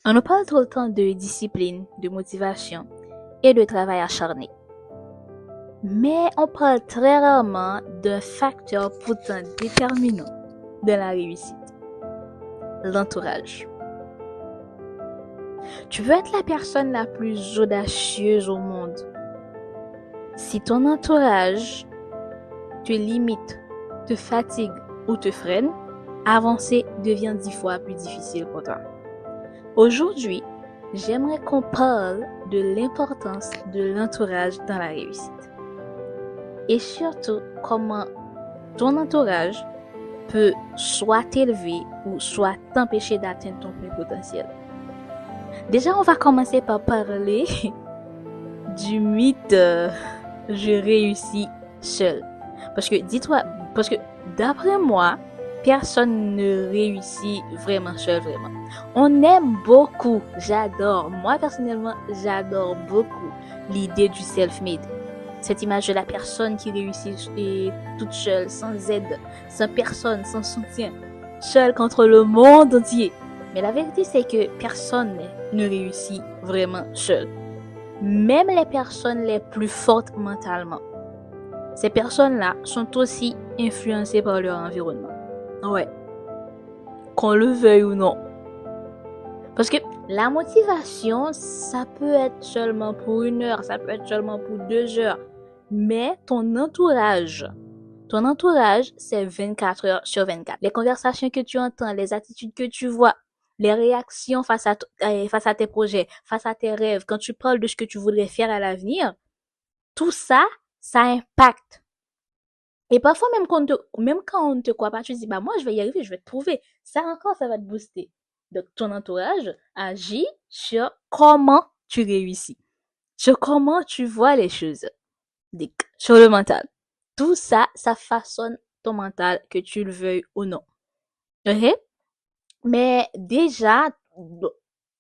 On nous parle tout le temps de discipline, de motivation et de travail acharné. Mais on parle très rarement d'un facteur pourtant déterminant de la réussite, l'entourage. Tu veux être la personne la plus audacieuse au monde. Si ton entourage te limite, te fatigue ou te freine, avancer devient 10 fois plus difficile pour toi. Aujourd'hui, j'aimerais qu'on parle de l'importance de l'entourage dans la réussite. Et surtout, comment ton entourage peut soit t'élever ou soit t'empêcher d'atteindre ton plein potentiel. Déjà, on va commencer par parler du mythe je réussis seul. Parce que d'après moi, personne ne réussit vraiment seul, vraiment. On aime beaucoup, moi personnellement, j'adore beaucoup l'idée du self-made. Cette image de la personne qui réussit toute seule, sans aide, sans personne, sans soutien, seule contre le monde entier. Mais la vérité, c'est que personne ne réussit vraiment seul. Même les personnes les plus fortes mentalement. Ces personnes-là sont aussi influencées par leur environnement. Ouais. Qu'on le veuille ou non. Parce que la motivation, ça peut être seulement pour 1 heure, ça peut être seulement pour 2 heures. Mais ton entourage, c'est 24 heures sur 24. Les conversations que tu entends, les attitudes que tu vois, les réactions face à tes projets, face à tes rêves, quand tu parles de ce que tu voudrais faire à l'avenir, tout ça, ça impacte. Et parfois, même quand on ne te croit pas, tu te dis, bah, moi, je vais y arriver, je vais te prouver. Ça encore, ça va te booster. Donc, ton entourage agit sur comment tu réussis, sur comment tu vois les choses, sur le mental. Tout ça, ça façonne ton mental, que tu le veuilles ou non. Ok? Mais déjà,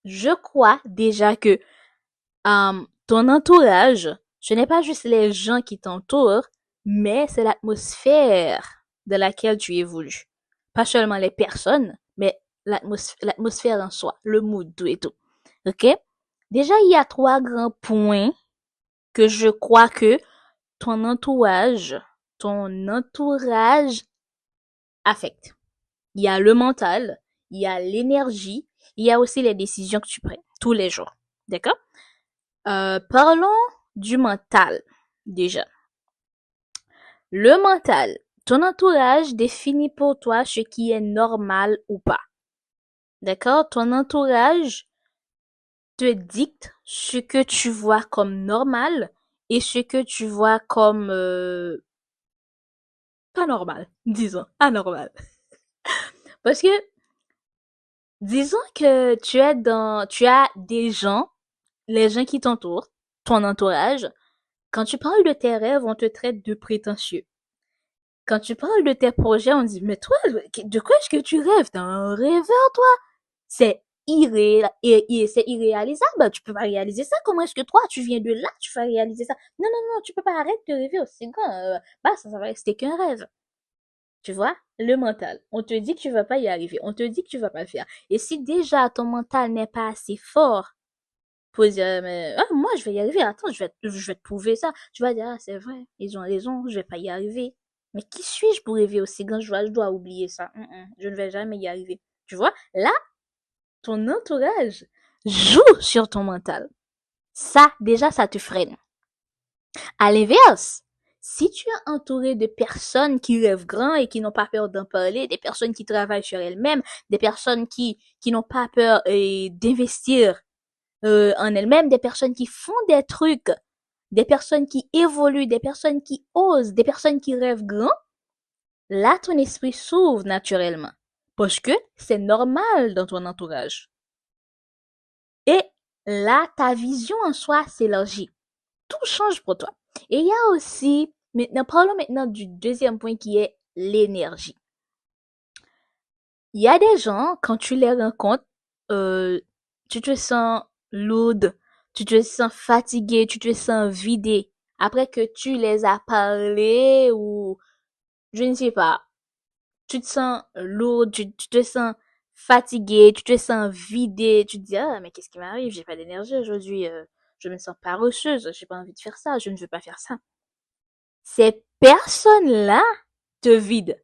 je crois déjà que ton entourage, ce n'est pas juste les gens qui t'entourent, mais c'est l'atmosphère de laquelle tu évolues. Pas seulement les personnes, mais l'atmosphère en soi, le mood, tout et tout. Ok? Déjà, il y a 3 grands points que je crois que ton entourage affecte. Il y a le mental, il y a l'énergie, il y a aussi les décisions que tu prends tous les jours. D'accord? Parlons du mental, déjà. Le mental, ton entourage définit pour toi ce qui est normal ou pas. D'accord? Ton entourage te dicte ce que tu vois comme normal et ce que tu vois comme pas normal, disons, anormal. Parce que, disons que tu as des gens, les gens qui t'entourent, ton entourage, quand tu parles de tes rêves, on te traite de prétentieux. Quand tu parles de tes projets, on dit, mais toi, de quoi est-ce que tu rêves? T'es un rêveur, toi? C'est c'est irréalisable. Tu peux pas réaliser ça. Comment est-ce que toi, tu viens de là, tu vas réaliser ça? Non, non, non, tu peux pas arrêter de rêver aussi grand. Bah, ça va rester qu'un rêve. Tu vois? Le mental. On te dit que tu vas pas y arriver. On te dit que tu vas pas le faire. Et si déjà ton mental n'est pas assez fort pour dire, mais, ah, moi, je vais y arriver. Attends, je vais te prouver ça. Tu vas dire, ah, c'est vrai. Ils ont raison. Je vais pas y arriver. Mais qui suis-je pour rêver aussi grand? Je dois oublier ça. Je ne vais jamais y arriver. Tu vois? Là, ton entourage joue sur ton mental. Ça, déjà, ça te freine. À l'inverse, si tu es entouré de personnes qui rêvent grand et qui n'ont pas peur d'en parler, des personnes qui travaillent sur elles-mêmes, des personnes qui n'ont pas peur d'investir en elles-mêmes, des personnes qui font des trucs, des personnes qui évoluent, des personnes qui osent, des personnes qui rêvent grand, là, ton esprit s'ouvre naturellement. Parce que c'est normal dans ton entourage. Et là, ta vision en soi s'élargit. Tout change pour toi. Et il y a aussi, parlons maintenant du deuxième point qui est l'énergie. Il y a des gens, quand tu les rencontres, tu te sens lourde, tu te sens fatigué, tu te sens vidé. Après que tu les as parlé ou, je ne sais pas, tu te sens lourde, tu te sens fatigué, tu te sens vidé, tu te dis, ah, mais qu'est-ce qui m'arrive? J'ai pas d'énergie aujourd'hui, je me sens paresseuse, j'ai pas envie de faire ça, je ne veux pas faire ça. Ces personnes-là te vident.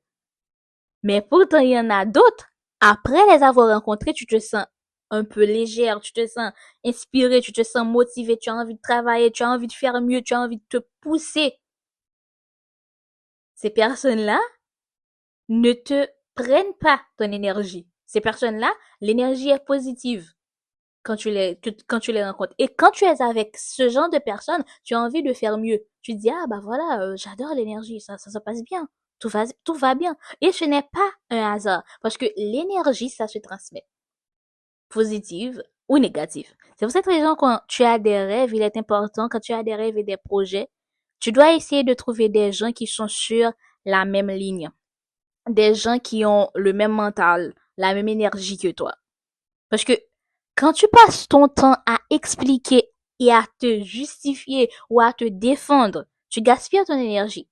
Mais pourtant, il y en a d'autres. Après les avoir rencontrés, tu te sens un peu légère, tu te sens inspiré, tu te sens motivé, tu as envie de travailler, tu as envie de faire mieux, tu as envie de te pousser. Ces personnes-là ne te prennent pas ton énergie. Ces personnes-là, l'énergie est positive quand tu les rencontres. Et quand tu es avec ce genre de personnes, tu as envie de faire mieux. Tu te dis, ah bah voilà, j'adore l'énergie, ça se passe bien. Tout va bien. Et ce n'est pas un hasard. Parce que l'énergie, ça se transmet. Positive ou négative. C'est pour cette raison, quand tu as des rêves, il est important, quand tu as des rêves et des projets, tu dois essayer de trouver des gens qui sont sur la même ligne. Des gens qui ont le même mental, la même énergie que toi. Parce que quand tu passes ton temps à expliquer et à te justifier ou à te défendre, tu gaspilles ton énergie.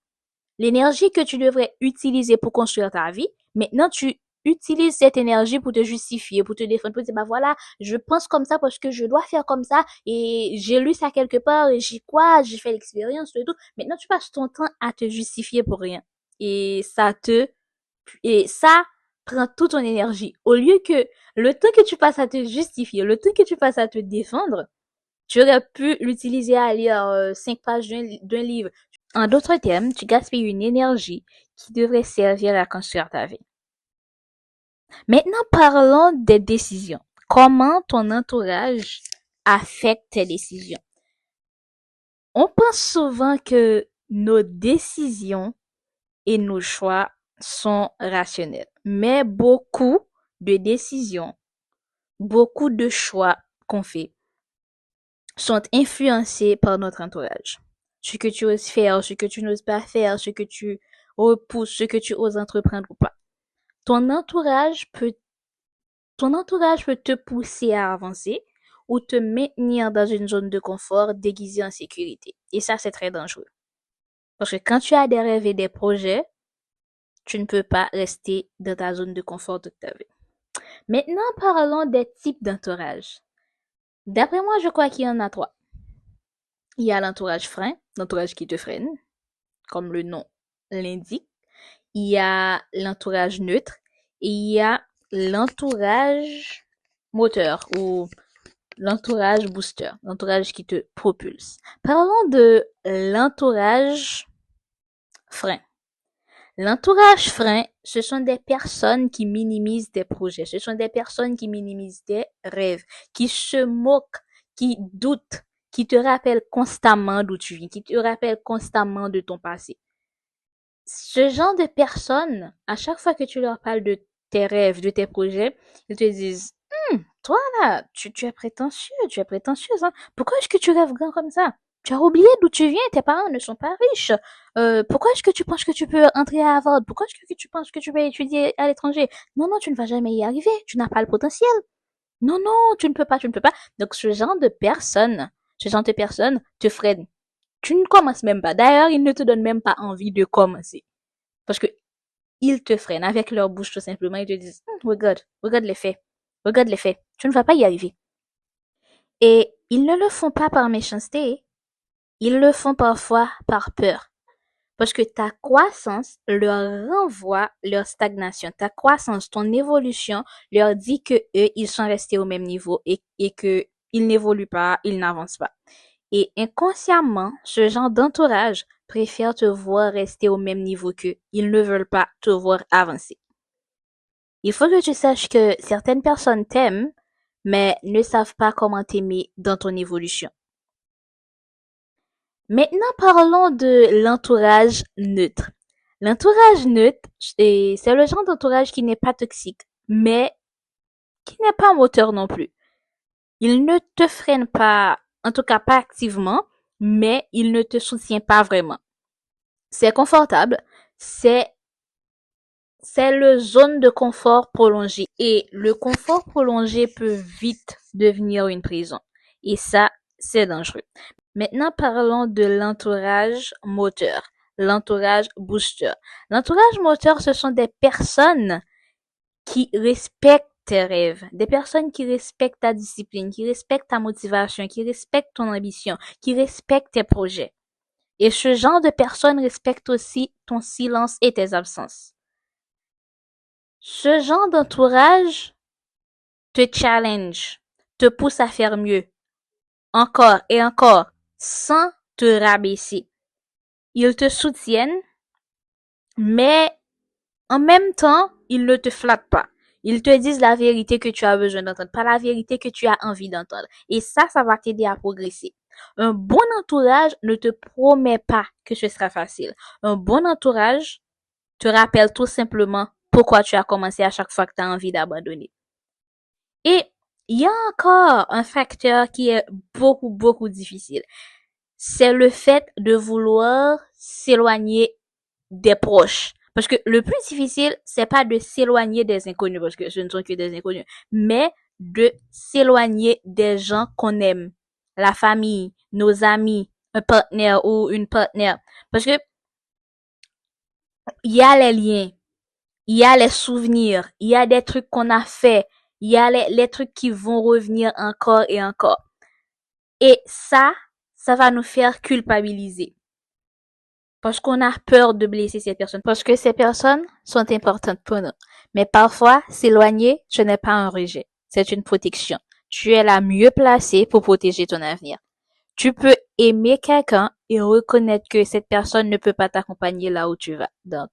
L'énergie que tu devrais utiliser pour construire ta vie, maintenant tu utilises cette énergie pour te justifier, pour te défendre, pour te dire, bah voilà, je pense comme ça parce que je dois faire comme ça et j'ai lu ça quelque part et j'y crois, j'ai fait l'expérience et tout. Maintenant tu passes ton temps à te justifier pour rien. Et et ça prend toute ton énergie. Au lieu que le temps que tu passes à te justifier, le temps que tu passes à te défendre, tu aurais pu l'utiliser à lire 5 pages d'un livre. En d'autres termes, tu gaspilles une énergie qui devrait servir à construire ta vie. Maintenant, parlons des décisions. Comment ton entourage affecte tes décisions? On pense souvent que nos décisions et nos choix sont rationnels. Mais beaucoup de choix qu'on fait sont influencés par notre entourage. Ce que tu oses faire, ce que tu n'oses pas faire, ce que tu repousses, ce que tu oses entreprendre ou pas. Ton entourage peut, ton entourage peut te pousser à avancer ou te maintenir dans une zone de confort déguisée en sécurité. Et ça, c'est très dangereux. Parce que quand tu as des rêves et des projets, tu ne peux pas rester dans ta zone de confort toute ta vie. Maintenant, parlons des types d'entourage. D'après moi, je crois qu'il y en a 3. Il y a l'entourage frein, l'entourage qui te freine, comme le nom l'indique. Il y a l'entourage neutre et il y a l'entourage moteur ou l'entourage booster, l'entourage qui te propulse. Parlons de l'entourage frein. L'entourage frein, ce sont des personnes qui minimisent des projets, ce sont des personnes qui minimisent des rêves, qui se moquent, qui doutent, qui te rappellent constamment d'où tu viens, qui te rappellent constamment de ton passé. Ce genre de personnes, à chaque fois que tu leur parles de tes rêves, de tes projets, ils te disent, toi là, tu es prétentieux, tu es prétentieuse, hein. Pourquoi est-ce que tu rêves grand comme ça? Tu as oublié d'où tu viens, tes parents ne sont pas riches. Pourquoi est-ce que tu penses que tu peux entrer à Harvard? Pourquoi est-ce que tu penses que tu peux étudier à l'étranger? Non, non, tu ne vas jamais y arriver, tu n'as pas le potentiel. Non, non, tu ne peux pas, tu ne peux pas. Donc ce genre de personnes te freinent. Tu ne commences même pas. D'ailleurs, ils ne te donnent même pas envie de commencer. Parce que ils te freinent avec leur bouche tout simplement. Ils te disent, regarde les faits. Regarde les faits. Tu ne vas pas y arriver. Et ils ne le font pas par méchanceté. Ils le font parfois par peur. Parce que ta croissance leur renvoie leur stagnation. Ta croissance, ton évolution leur dit que eux, ils sont restés au même niveau et que ils n'évoluent pas, ils n'avancent pas. Et inconsciemment, ce genre d'entourage préfère te voir rester au même niveau qu'eux. Ils ne veulent pas te voir avancer. Il faut que tu saches que certaines personnes t'aiment, mais ne savent pas comment t'aimer dans ton évolution. Maintenant, parlons de l'entourage neutre. L'entourage neutre, c'est le genre d'entourage qui n'est pas toxique, mais qui n'est pas moteur non plus. Il ne te freine pas, en tout cas pas activement, mais il ne te soutient pas vraiment. C'est confortable, c'est le zone de confort prolongé. Et le confort prolongé peut vite devenir une prison. Et ça, c'est dangereux. Maintenant, parlons de l'entourage moteur, l'entourage booster. L'entourage moteur, ce sont des personnes qui respectent tes rêves, des personnes qui respectent ta discipline, qui respectent ta motivation, qui respectent ton ambition, qui respectent tes projets. Et ce genre de personnes respecte aussi ton silence et tes absences. Ce genre d'entourage te challenge, te pousse à faire mieux, encore et encore, sans te rabaisser. Ils te soutiennent, mais en même temps, ils ne te flattent pas. Ils te disent la vérité que tu as besoin d'entendre, pas la vérité que tu as envie d'entendre. Et ça va t'aider à progresser. Un bon entourage ne te promet pas que ce sera facile. Un bon entourage te rappelle tout simplement pourquoi tu as commencé à chaque fois que tu as envie d'abandonner. Et il y a encore un facteur qui est beaucoup difficile. C'est le fait de vouloir s'éloigner des proches. Parce que le plus difficile, c'est pas de s'éloigner des inconnus, parce que ce ne sont que des inconnus, mais de s'éloigner des gens qu'on aime. La famille, nos amis, un partenaire ou une partenaire. Parce que il y a les liens, il y a les souvenirs, il y a des trucs qu'on a fait, il y a les trucs qui vont revenir encore et encore. Et ça va nous faire culpabiliser. Parce qu'on a peur de blesser ces personnes. Parce que ces personnes sont importantes pour nous. Mais parfois, s'éloigner, ce n'est pas un rejet. C'est une protection. Tu es la mieux placée pour protéger ton avenir. Tu peux aimer quelqu'un et reconnaître que cette personne ne peut pas t'accompagner là où tu vas. Donc,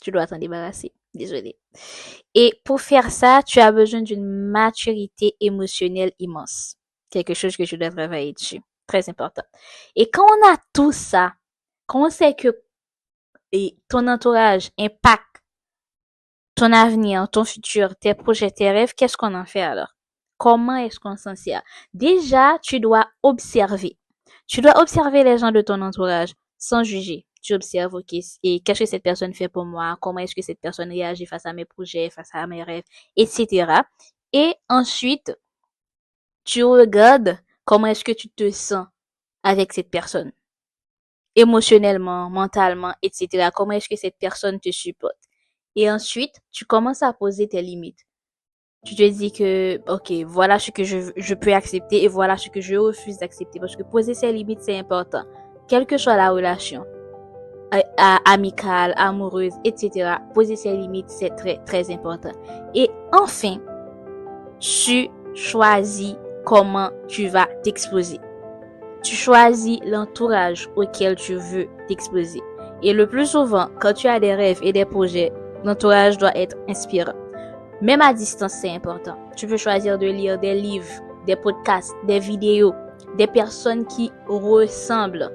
tu dois t'en débarrasser. Désolée. Et pour faire ça, tu as besoin d'une maturité émotionnelle immense. Quelque chose que tu dois travailler dessus. Très important. Et quand on a tout ça, quand on sait que ton entourage impacte ton avenir, ton futur, tes projets, tes rêves, qu'est-ce qu'on en fait alors? Comment est-ce qu'on s'en sert? Déjà, tu dois observer. Tu dois observer les gens de ton entourage sans juger. Tu observes, ok, et qu'est-ce que cette personne fait pour moi? Comment est-ce que cette personne réagit face à mes projets, face à mes rêves, etc. Et ensuite, tu regardes comment est-ce que tu te sens avec cette personne. Émotionnellement, mentalement, etc. Comment est-ce que cette personne te supporte? Et ensuite, tu commences à poser tes limites. Tu te dis que, ok, voilà ce que je peux accepter et voilà ce que je refuse d'accepter. Parce que poser ses limites, c'est important. Quelle que soit la relation, amicale, amoureuse, etc. Poser ses limites, c'est très important. Et enfin, tu choisis comment tu vas t'exposer. Tu choisis l'entourage auquel tu veux t'exposer. Et le plus souvent, quand tu as des rêves et des projets, l'entourage doit être inspirant. Même à distance, c'est important. Tu peux choisir de lire des livres, des podcasts, des vidéos, des personnes qui ressemblent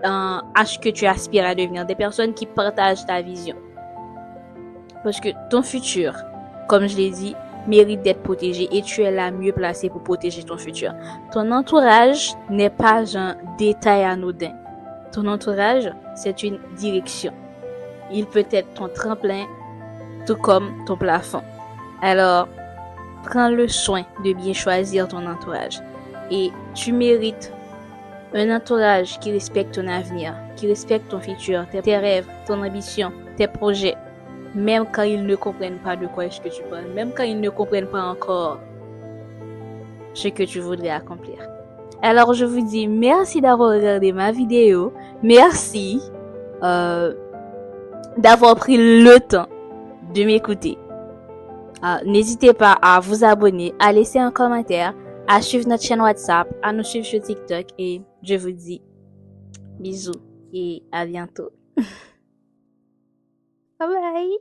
à ce que tu aspires à devenir, des personnes qui partagent ta vision. Parce que ton futur, comme je l'ai dit, mérite d'être protégé et tu es la mieux placée pour protéger ton futur. Ton entourage n'est pas un détail anodin. Ton entourage, c'est une direction. Il peut être ton tremplin, tout comme ton plafond. Alors, prends le soin de bien choisir ton entourage. Et tu mérites un entourage qui respecte ton avenir, qui respecte ton futur, tes rêves, ton ambition, tes projets. Même quand ils ne comprennent pas de quoi est-ce que tu parles, même quand ils ne comprennent pas encore ce que tu voudrais accomplir. Alors je vous dis merci d'avoir regardé ma vidéo, merci d'avoir pris le temps de m'écouter. N'hésitez pas à vous abonner, à laisser un commentaire, à suivre notre chaîne WhatsApp, à nous suivre sur TikTok et je vous dis bisous et à bientôt. Bye bye.